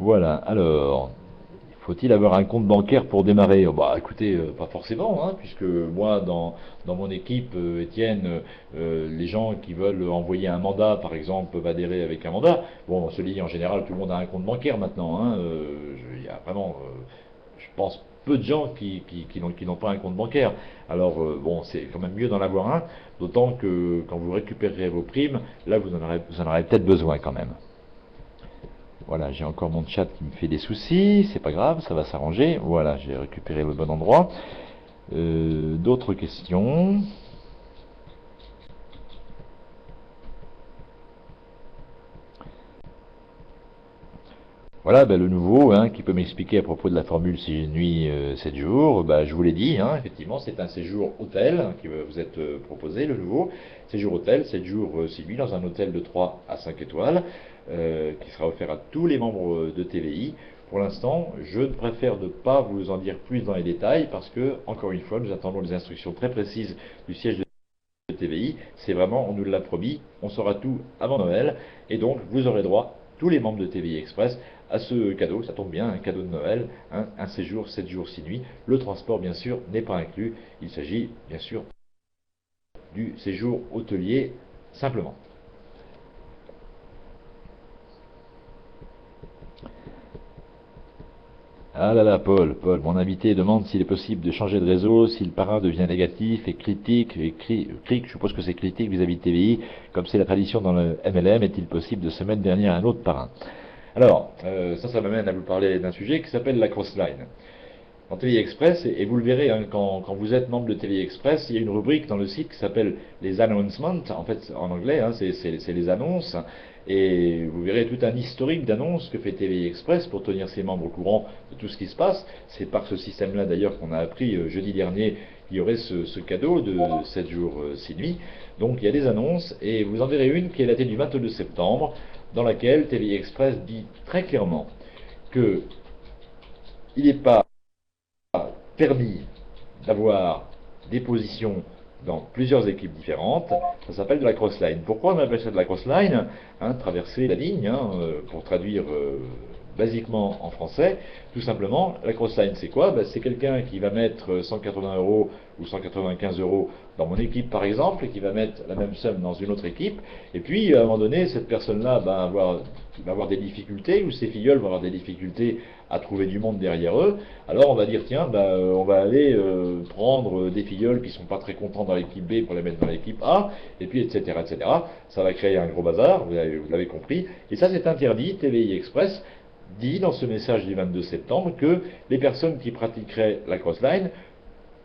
Voilà, alors, faut-il avoir un compte bancaire pour démarrer? Oh, bah écoutez, pas forcément, hein, puisque moi, dans mon équipe, Étienne, les gens qui veulent envoyer un mandat, par exemple, peuvent adhérer avec un mandat. Bon, on se dit, en général, tout le monde a un compte bancaire maintenant, hein, il y a vraiment, je pense, peu de gens qui n'ont pas un compte bancaire. Alors, bon, c'est quand même mieux d'en avoir un, d'autant que quand vous récupérerez vos primes, là, vous en aurez peut-être besoin quand même. Voilà, j'ai encore mon chat qui me fait des soucis, c'est pas grave, ça va s'arranger. Voilà, j'ai récupéré le bon endroit. D'autres questions? Voilà, ben, le nouveau, hein, qui peut m'expliquer à propos de la formule 6 nuits, 7 jours, ben, je vous l'ai dit, hein, effectivement, c'est un séjour hôtel, hein, qui va vous être proposé, le nouveau. Séjour hôtel, 7 jours, 6 nuits, dans un hôtel de 3 à 5 étoiles, qui sera offert à tous les membres de TVI. Pour l'instant, je préfère ne pas vous en dire plus dans les détails, parce que, encore une fois, nous attendons des instructions très précises du siège de TVI. C'est vraiment, on nous l'a promis, on saura tout avant Noël, et donc vous aurez droit, tous les membres de TVI Express, à ce cadeau. Ça tombe bien, un cadeau de Noël, hein, un séjour 7 jours 6 nuits. Le transport, bien sûr, n'est pas inclus. Il s'agit, bien sûr, du séjour hôtelier simplement. Ah là là, Paul, mon invité demande s'il est possible de changer de réseau, si le parrain devient négatif et critique, je suppose que c'est critique vis-à-vis de TVI, comme c'est la tradition dans le MLM, est-il possible de se mettre derrière un autre parrain? Alors, ça m'amène à vous parler d'un sujet qui s'appelle la crossline. Dans TVI Express, et vous le verrez, hein, quand vous êtes membre de TVI Express, il y a une rubrique dans le site qui s'appelle les announcements, en fait en anglais, hein, c'est les annonces, et vous verrez tout un historique d'annonces que fait TVI Express pour tenir ses membres au courant de tout ce qui se passe. C'est par ce système-là d'ailleurs qu'on a appris jeudi dernier qu'il y aurait ce cadeau de 7 jours 6 nuits. Donc il y a des annonces, et vous en verrez une qui est datée du 22 septembre, dans laquelle TVI Express dit très clairement que il n'est pas permis d'avoir des positions dans plusieurs équipes différentes. Ça s'appelle de la crossline. Pourquoi on appelle ça de la crossline, hein, traverser la ligne, hein, pour traduire basiquement en français. Tout simplement, la crossline, c'est quoi? Ben, c'est quelqu'un qui va mettre 180 euros ou 195 euros dans mon équipe, par exemple, et qui va mettre la même somme dans une autre équipe. Et puis, à un moment donné, cette personne-là va avoir des difficultés, ou ses filleuls vont avoir des difficultés à trouver du monde derrière eux. Alors, on va dire, tiens, on va aller prendre des filleuls qui sont pas très contents dans l'équipe B pour les mettre dans l'équipe A, et puis, etc., etc. Ça va créer un gros bazar, vous l'avez compris. Et ça, c'est interdit. TVI Express dit dans ce message du 22 septembre que les personnes qui pratiqueraient la crossline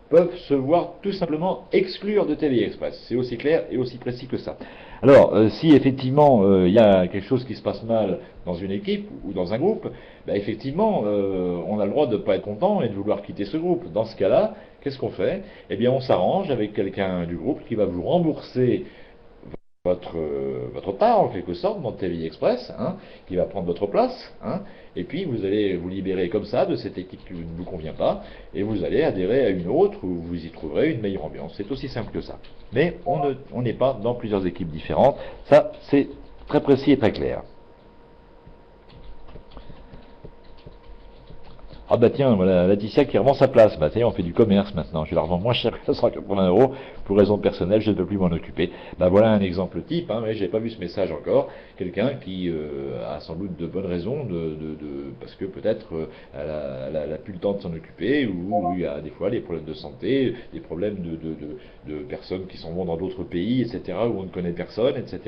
peuvent se voir tout simplement exclure de TVI Express. C'est aussi clair et aussi précis que ça. Alors, si effectivement il y a quelque chose qui se passe mal dans une équipe ou dans un groupe, ben, effectivement, on a le droit de ne pas être content et de vouloir quitter ce groupe. Dans ce cas-là, qu'est-ce qu'on fait? Eh bien, on s'arrange avec quelqu'un du groupe qui va vous rembourser votre part, en quelque sorte, dans TVI Express, hein, qui va prendre votre place, hein, et puis vous allez vous libérer comme ça de cette équipe qui ne vous convient pas, et vous allez adhérer à une autre où vous y trouverez une meilleure ambiance. C'est aussi simple que ça. Mais on n'est pas dans plusieurs équipes différentes. Ça, c'est très précis et très clair. Ah bah tiens, voilà Laetitia qui revend sa place. Bah ça y est, on fait du commerce maintenant. Je la revends moins cher que 180 euros. Pour raison personnelle, je ne peux plus m'en occuper. Bah voilà un exemple type, hein, mais j'ai pas vu ce message encore. Quelqu'un qui a sans doute de bonnes raisons, parce que peut-être elle a plus le temps de s'en occuper, ou il y a des fois des problèmes de santé, des problèmes de personnes qui s'en vont dans d'autres pays, etc., où on ne connaît personne, etc.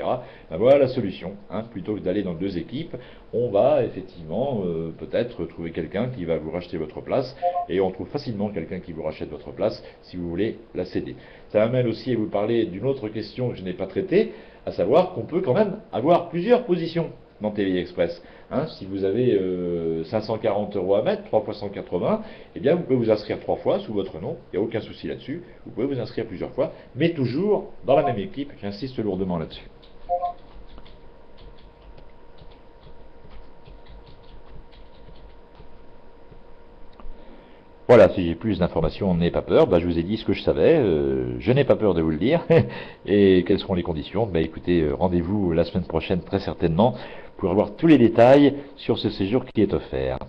Bah voilà la solution, hein. Plutôt que d'aller dans deux équipes, on va effectivement peut-être trouver quelqu'un qui va vous racheter votre place, et on trouve facilement quelqu'un qui vous rachète votre place si vous voulez la céder. Ça m'amène aussi à vous parler d'une autre question que je n'ai pas traitée, à savoir qu'on peut quand même avoir plusieurs positions dans TVI Express. Hein, si vous avez 540 euros à mettre, 3 fois 180, eh bien vous pouvez vous inscrire 3 fois sous votre nom, il n'y a aucun souci là-dessus. Vous pouvez vous inscrire plusieurs fois, mais toujours dans la même équipe, j'insiste lourdement là-dessus. Voilà, si j'ai plus d'informations, n'ayez pas peur. Bah, je vous ai dit ce que je savais. Je n'ai pas peur de vous le dire. Et quelles seront les conditions? Bah, écoutez, rendez-vous la semaine prochaine très certainement pour avoir tous les détails sur ce séjour qui est offert.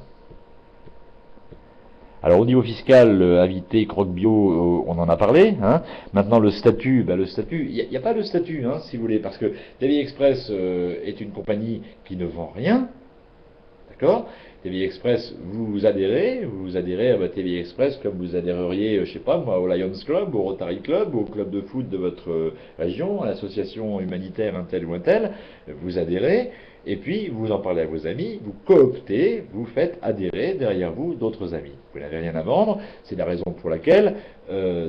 Alors au niveau fiscal, invité, croque-bio, on en a parlé. Hein. Maintenant le statut, il n'y a pas de statut, hein, si vous voulez, parce que TV Express est une compagnie qui ne vend rien, d'accord. TV Express, vous adhérez à TV Express comme vous adhéreriez, je sais pas moi, au Lions Club, au Rotary Club, au club de foot de votre région, à l'association humanitaire un tel ou un tel, vous adhérez. Et puis, vous en parlez à vos amis, vous cooptez, vous faites adhérer derrière vous d'autres amis. Vous n'avez rien à vendre, c'est la raison pour laquelle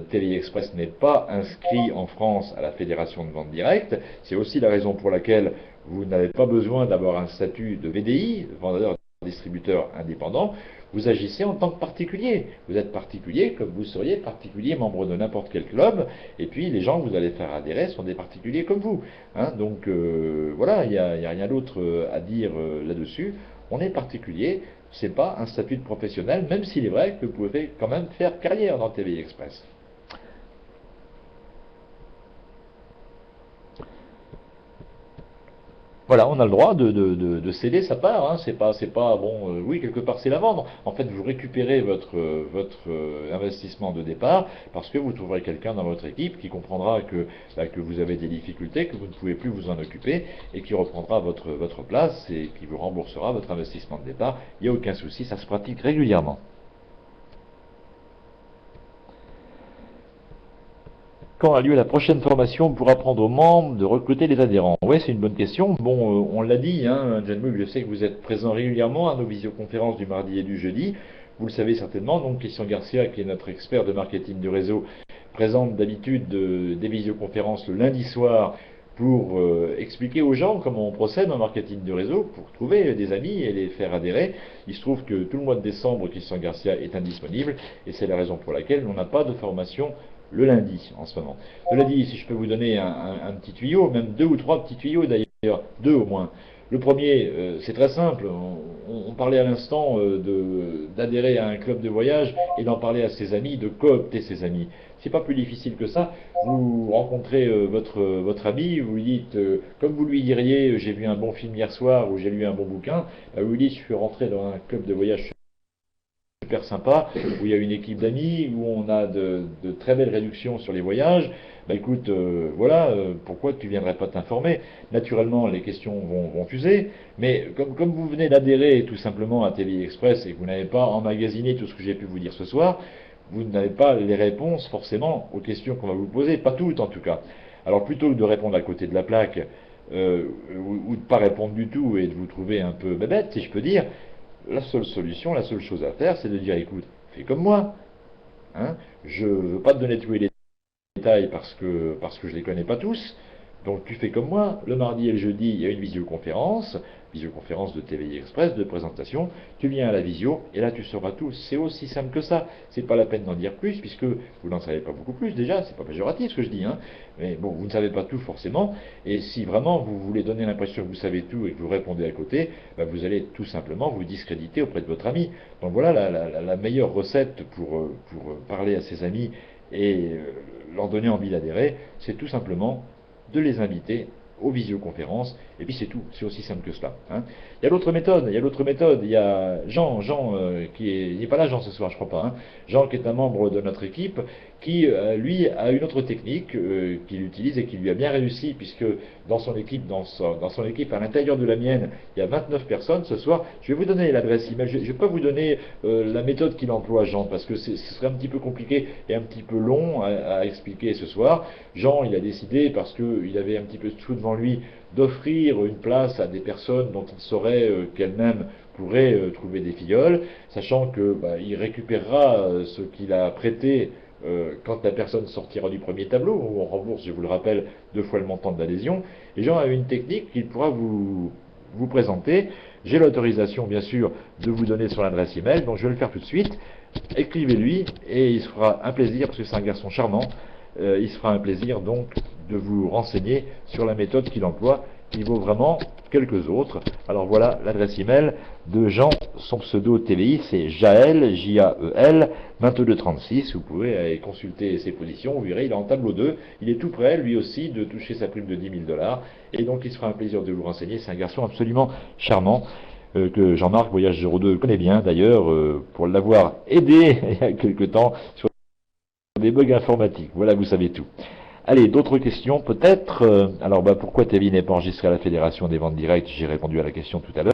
TV Express n'est pas inscrit en France à la Fédération de vente directe. C'est aussi la raison pour laquelle vous n'avez pas besoin d'avoir un statut de VDI, vendeur distributeur indépendant. Vous agissez en tant que particulier. Vous êtes particulier comme vous seriez particulier membre de n'importe quel club. Et puis les gens que vous allez faire adhérer sont des particuliers comme vous. Hein, donc voilà, il n'y a rien d'autre à dire là-dessus. On est particulier. C'est pas un statut de professionnel, même s'il est vrai que vous pouvez quand même faire carrière dans TV Express. Voilà, on a le droit de céder sa part. Hein. C'est pas bon. Oui, quelque part, c'est la vendre. En fait, vous récupérez votre investissement de départ parce que vous trouverez quelqu'un dans votre équipe qui comprendra que vous avez des difficultés, que vous ne pouvez plus vous en occuper et qui reprendra votre place et qui vous remboursera votre investissement de départ. Il n'y a aucun souci, ça se pratique régulièrement. Quand a lieu la prochaine formation pour apprendre aux membres de recruter les adhérents? Oui, c'est une bonne question. Bon, on l'a dit, hein, John Moog, je sais que vous êtes présent régulièrement à nos visioconférences du mardi et du jeudi. Vous le savez certainement, donc Christian Garcia, qui est notre expert de marketing de réseau, présente d'habitude des visioconférences le lundi soir pour expliquer aux gens comment on procède en marketing de réseau, pour trouver des amis et les faire adhérer. Il se trouve que tout le mois de décembre, Christian Garcia est indisponible, et c'est la raison pour laquelle on n'a pas de formation le lundi en ce moment. Le lundi, si je peux vous donner un petit tuyau, même 2 ou 3 petits tuyaux d'ailleurs, 2 au moins. Le premier, c'est très simple, on parlait à l'instant d'adhérer à un club de voyage et d'en parler à ses amis, de coopter ses amis. C'est pas plus difficile que ça. Vous rencontrez votre ami, vous lui dites, comme vous lui diriez, j'ai vu un bon film hier soir ou j'ai lu un bon bouquin, vous lui dites, je suis rentré dans un club de voyage super sympa, où il y a une équipe d'amis, où on a de très belles réductions sur les voyages. Bah écoute, voilà, pourquoi tu viendrais pas t'informer? Naturellement, les questions vont fuser, mais comme vous venez d'adhérer tout simplement à TV Express et que vous n'avez pas emmagasiné tout ce que j'ai pu vous dire ce soir, vous n'avez pas les réponses forcément aux questions qu'on va vous poser, pas toutes en tout cas. Alors plutôt que de répondre à côté de la plaque, ou de pas répondre du tout et de vous trouver un peu bébête, si je peux dire, la seule solution, la seule chose à faire, c'est de dire, écoute, fais comme moi. Hein, je ne veux pas te donner tous les détails parce que je ne les connais pas tous. Donc tu fais comme moi, le mardi et le jeudi, il y a une visioconférence de TVI Express, de présentation, tu viens à la visio, et là tu sauras tout. C'est aussi simple que ça. C'est pas la peine d'en dire plus, puisque vous n'en savez pas beaucoup plus déjà, c'est pas péjoratif ce que je dis, hein. Mais bon, vous ne savez pas tout forcément, et si vraiment vous voulez donner l'impression que vous savez tout et que vous répondez à côté, bah, vous allez tout simplement vous discréditer auprès de votre ami. Donc voilà la meilleure recette pour parler à ses amis et leur donner envie d'adhérer, c'est tout simplement de les inviter aux visioconférences, et puis c'est tout, c'est aussi simple que cela. Hein. Il y a l'autre méthode, il y a Jean il n'est pas là Jean ce soir, je crois pas, hein. Jean qui est un membre de notre équipe, qui lui a une autre technique qu'il utilise et qui lui a bien réussi, puisque dans son équipe, à l'intérieur de la mienne, il y a 29 personnes ce soir. Je vais vous donner l'adresse email, je ne vais pas vous donner la méthode qu'il emploie Jean, parce que ce serait un petit peu compliqué et un petit peu long à expliquer ce soir. Jean, il a décidé, parce qu'il avait un petit peu de sous devant lui, d'offrir une place à des personnes dont il saurait qu'elles-mêmes pourraient trouver des filleuls, sachant que il récupérera ce qu'il a prêté quand la personne sortira du premier tableau, où on rembourse, je vous le rappelle, 2 fois le montant de l'adhésion. Et Jean a une technique qu'il pourra vous présenter. J'ai l'autorisation, bien sûr, de vous donner son adresse email, donc je vais le faire tout de suite. Écrivez-lui, et il se fera un plaisir, parce que c'est un garçon charmant, il se fera un plaisir donc de vous renseigner sur la méthode qu'il emploie, qui vaut vraiment quelques autres. Alors voilà l'adresse email de Jean, son pseudo TVI, c'est Jaël, Jael, 2236. Vous pouvez aller consulter ses positions, vous verrez, il est en tableau 2, il est tout prêt, lui aussi, de toucher sa prime de 10 000 $, et donc il se fera un plaisir de vous renseigner. C'est un garçon absolument charmant, que Jean-Marc Voyage 02 connaît bien d'ailleurs, pour l'avoir aidé il y a quelque temps sur des bugs informatiques. Voilà, vous savez tout. Allez, d'autres questions peut-être. Alors, pourquoi ta vie n'est pas enregistrée à la Fédération des ventes directes? J'ai répondu à la question tout à l'heure.